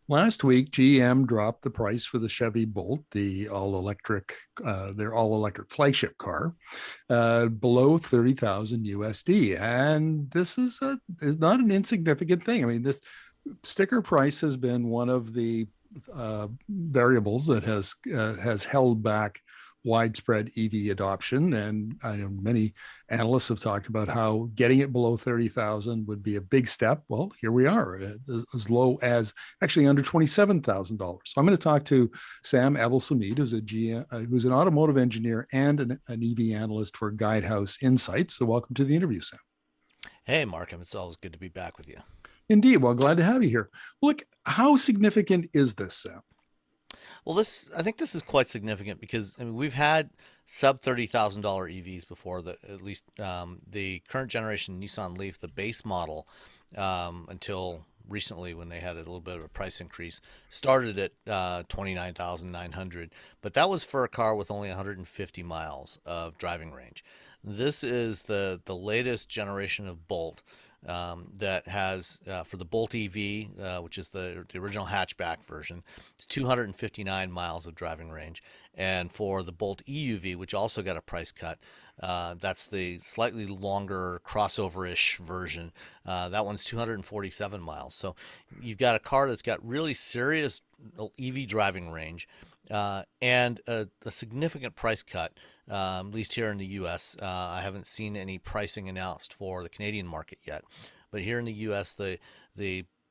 Last week, GM dropped the price for the Chevy Bolt, their all-electric flagship car, below 30,000 USD, and this is not an insignificant thing. I mean, this sticker price has been one of the variables that has held back widespread EV adoption. And I know many analysts have talked about how getting it below 30,000 would be a big step. Well, here we are, as low as actually under $27,000. So I'm going to talk to Sam Ebel-Samid, who's an automotive engineer and an EV analyst for Guidehouse Insights. So welcome to the interview, Sam. Hey, Markham, it's always good to be back with you. Indeed. Well, glad to have you here. Look, how significant is this, Sam? Well, I think this is quite significant because I mean we've had sub $30,000 EVs before. At least the current generation Nissan Leaf, the base model, until recently when they had a little bit of a price increase, started at 29,900. But that was for a car with only 150 miles of driving range. This is the latest generation of Bolt. That has for the Bolt EV, which is the original hatchback version, it's 259 miles of driving range, and for the Bolt EUV, which also got a price cut, that's the slightly longer crossover-ish version. That one's 247 miles. So you've got a car that's got really serious EV driving range. And a significant price cut, at least here in the U.S. I haven't seen any pricing announced for the Canadian market yet, but here in the U.S. the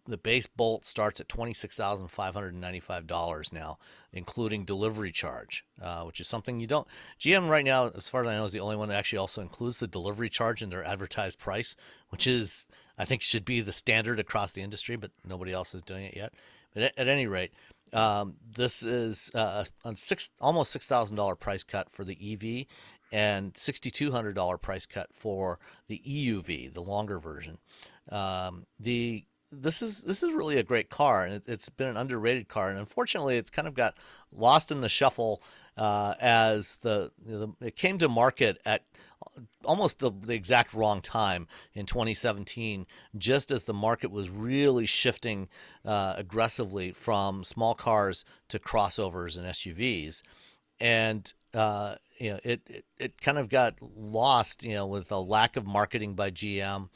the base Bolt starts at $26,595 now, including delivery charge, which is something you don't. GM right now, as far as I know, is the only one that actually also includes the delivery charge in their advertised price, which is, I think, should be the standard across the industry, but nobody else is doing it yet. But at any rate, this is almost $6,000 price cut for the EV and $6,200 price cut for the EUV, the longer version. The this is really a great car, and it's been an underrated car, and unfortunately, it's kind of got lost in the shuffle as it came to market at almost the exact wrong time in 2017, just as the market was really shifting aggressively from small cars to crossovers and SUVs, and it kind of got lost, with a lack of marketing by GM.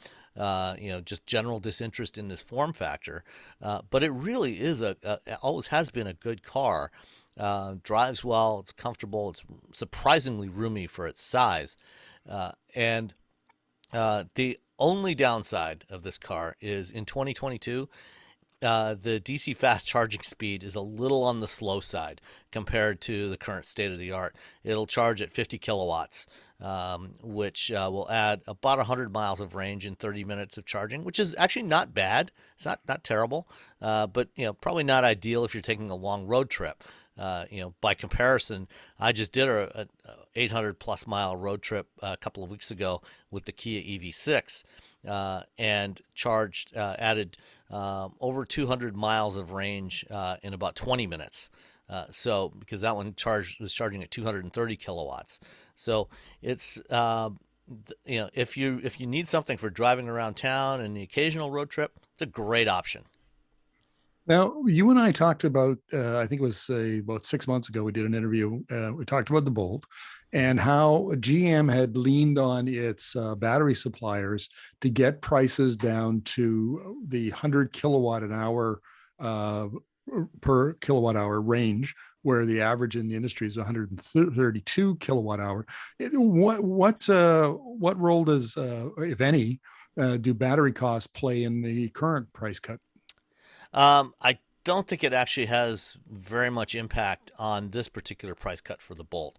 Just general disinterest in this form factor, but it really is always has been a good car. Drives well, it's comfortable, it's surprisingly roomy for its size, and the only downside of this car is in 2022, the DC fast charging speed is a little on the slow side compared to the current state of the art. It'll charge at 50 kilowatts, which will add about 100 miles of range in 30 minutes of charging, which is actually not bad. It's not terrible, but probably not ideal if you're taking a long road trip. By comparison, I just did a 800 plus mile road trip a couple of weeks ago with the Kia EV6, and added over 200 miles of range in about 20 minutes. So because that one was charging at 230 kilowatts. So it's if you need something for driving around town and the occasional road trip, it's a great option. Now, you and I talked about, I think it was about 6 months ago, we did an interview. We talked about the Bolt and how GM had leaned on its battery suppliers to get prices down to the 100 kilowatt an hour per kilowatt hour range, where the average in the industry is 132 kilowatt hour. What role does, if any, do battery costs play in the current price cut? I don't think it actually has very much impact on this particular price cut for the Bolt,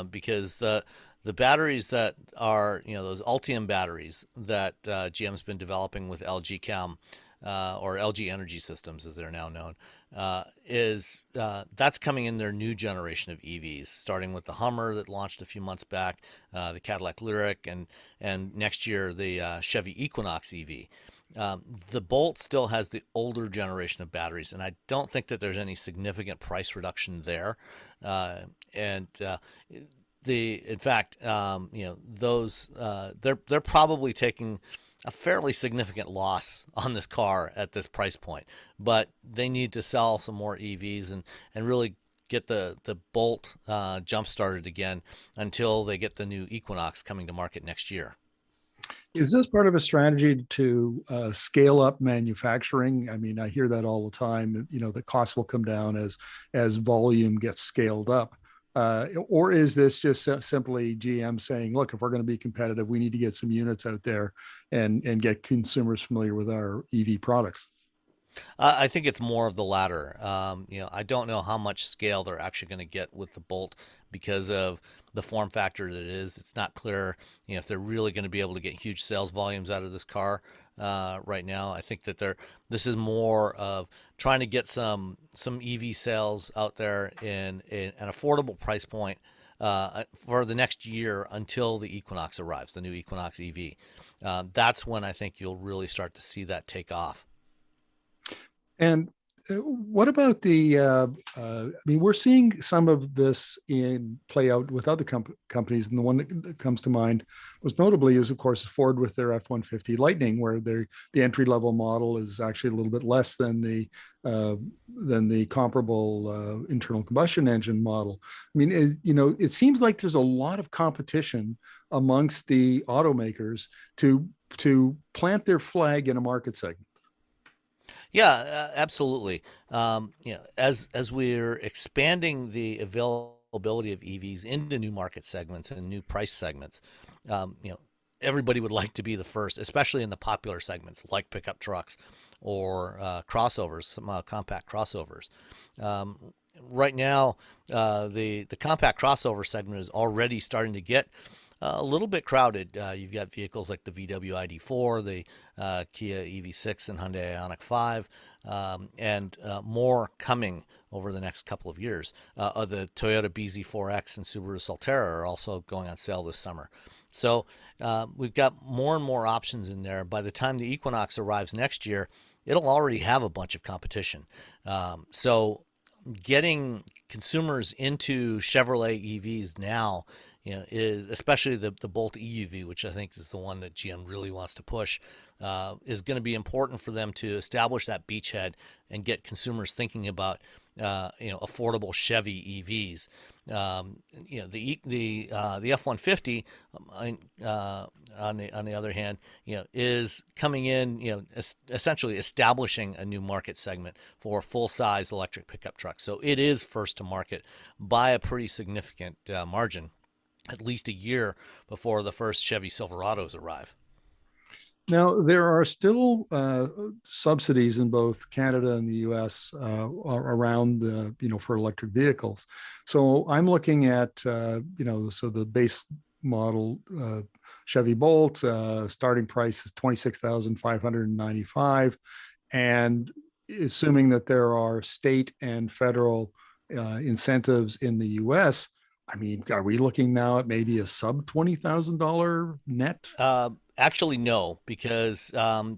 because the batteries that are those Ultium batteries that GM's been developing with LG Chem, or LG Energy Systems as they're now known, is that's coming in their new generation of EVs, starting with the Hummer that launched a few months back, the Cadillac Lyriq, and next year the Chevy Equinox EV. The Bolt still has the older generation of batteries, and I don't think that there's any significant price reduction there. And in fact, those they're probably taking a fairly significant loss on this car at this price point. But they need to sell some more EVs and really get the Bolt jump started again until they get the new Equinox coming to market next year. Is this part of a strategy to scale up manufacturing? I mean, I hear that all the time. You know, the cost will come down as volume gets scaled up. Or is this just simply GM saying, "Look, if we're going to be competitive, we need to get some units out there and get consumers familiar with our EV products"? I think it's more of the latter. I don't know how much scale they're actually going to get with the Bolt because of the form factor that it is. It's not clear, if they're really going to be able to get huge sales volumes out of this car right now. I think that this is more of trying to get some EV sales out there in an affordable price point for the next year until the Equinox arrives, the new Equinox EV. That's when I think you'll really start to see that take off. And what about I mean, we're seeing some of this in play out with other companies, and the one that comes to mind was notably is, of course, Ford with their F-150 Lightning, where the entry level model is actually a little bit less than the comparable internal combustion engine model. I mean, it seems like there's a lot of competition amongst the automakers to plant their flag in a market segment. Yeah, absolutely. As we're expanding the availability of EVs into new market segments and new price segments, everybody would like to be the first, especially in the popular segments like pickup trucks or crossovers, some compact crossovers. Right now, the compact crossover segment is already starting to get a little bit crowded. You've got vehicles like the VW ID4, the Kia EV6, and Hyundai Ioniq 5, and more coming over the next couple of years. The Toyota BZ4X and Subaru Solterra are also going on sale this summer. So we've got more and more options in there. By the time the Equinox arrives next year, it'll already have a bunch of competition. So getting consumers into Chevrolet EVs now, is especially the Bolt EUV, which I think is the one that GM really wants to push, is going to be important for them to establish that beachhead and get consumers thinking about, affordable Chevy EVs. The F-150, on the other hand, is coming in, essentially establishing a new market segment for full size electric pickup trucks. So it is first to market by a pretty significant margin, at least a year before the first Chevy Silverados arrive. Now, there are still subsidies in both Canada and the US around for electric vehicles. So I'm looking at, so the base model Chevy Bolt starting price is 26,595, and assuming that there are state and federal incentives in the US, I mean, are we looking now at maybe a sub $20,000 net? Actually, no, because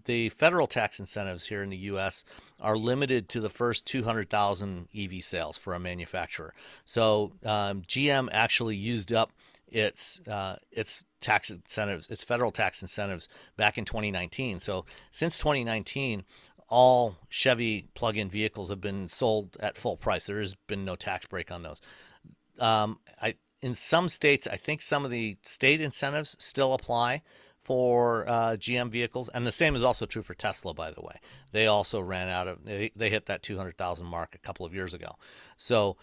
the federal tax incentives here in the U.S. are limited to the first 200,000 EV sales for a manufacturer. So GM actually used up its tax incentives, its federal tax incentives back in 2019. So since 2019, all Chevy plug-in vehicles have been sold at full price. There has been no tax break on those. In some states, I think some of the state incentives still apply for GM vehicles, and the same is also true for Tesla. By the way, they also ran out of they hit that 200,000 mark a couple of years ago. So,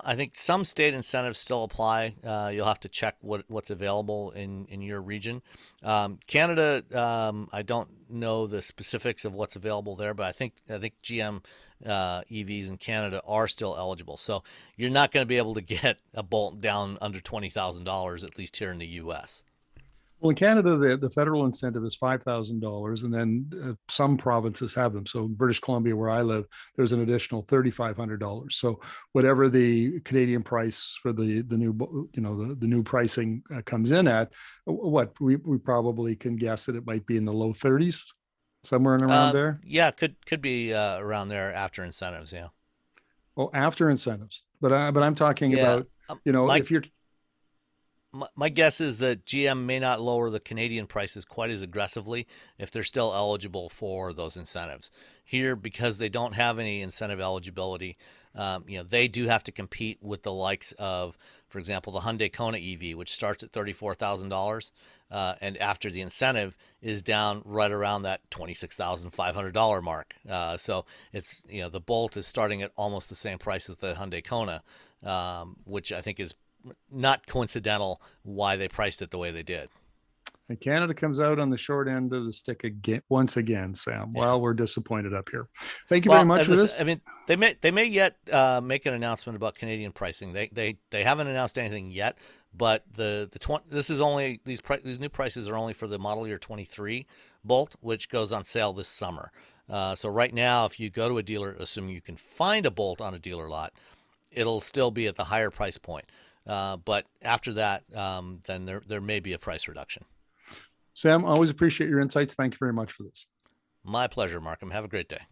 I think some state incentives still apply. You'll have to check what's available in your region. Canada, I don't know the specifics of what's available there, but I think GM EVs in Canada are still eligible. So you're not going to be able to get a Bolt down under $20,000, at least here in the U.S. Well, in Canada, the federal incentive is $5,000, and then some provinces have them. So in British Columbia, where I live, there's an additional $3,500. So whatever the Canadian price for the new, the new pricing comes in at, what we probably can guess that it might be in the low 30s, somewhere in around there. Yeah, could be around there after incentives. Yeah. Well, after incentives, but I'm talking Yeah. about, My if you're my guess is that GM may not lower the Canadian prices quite as aggressively if they're still eligible for those incentives. Here, because they don't have any incentive eligibility, they do have to compete with the likes of, for example, the Hyundai Kona EV, which starts at $34,000, and after the incentive is down right around that $26,500 mark. So it's the Bolt is starting at almost the same price as the Hyundai Kona, which I think is not coincidental why they priced it the way they did. And Canada comes out on the short end of the stick again, once again, Sam. Yeah. Well, we're disappointed up here. Thank you very Well, much as for this. I mean, they may yet make an announcement about Canadian pricing. They haven't announced anything yet, but this is only these new prices are only for the model year 23 Bolt, which goes on sale this summer. So right now, if you go to a dealer, assuming you can find a Bolt on a dealer lot, it'll still be at the higher price point. But after that, then there may be a price reduction. Sam, always appreciate your insights. Thank you very much for this. My pleasure, Markham. Have a great day.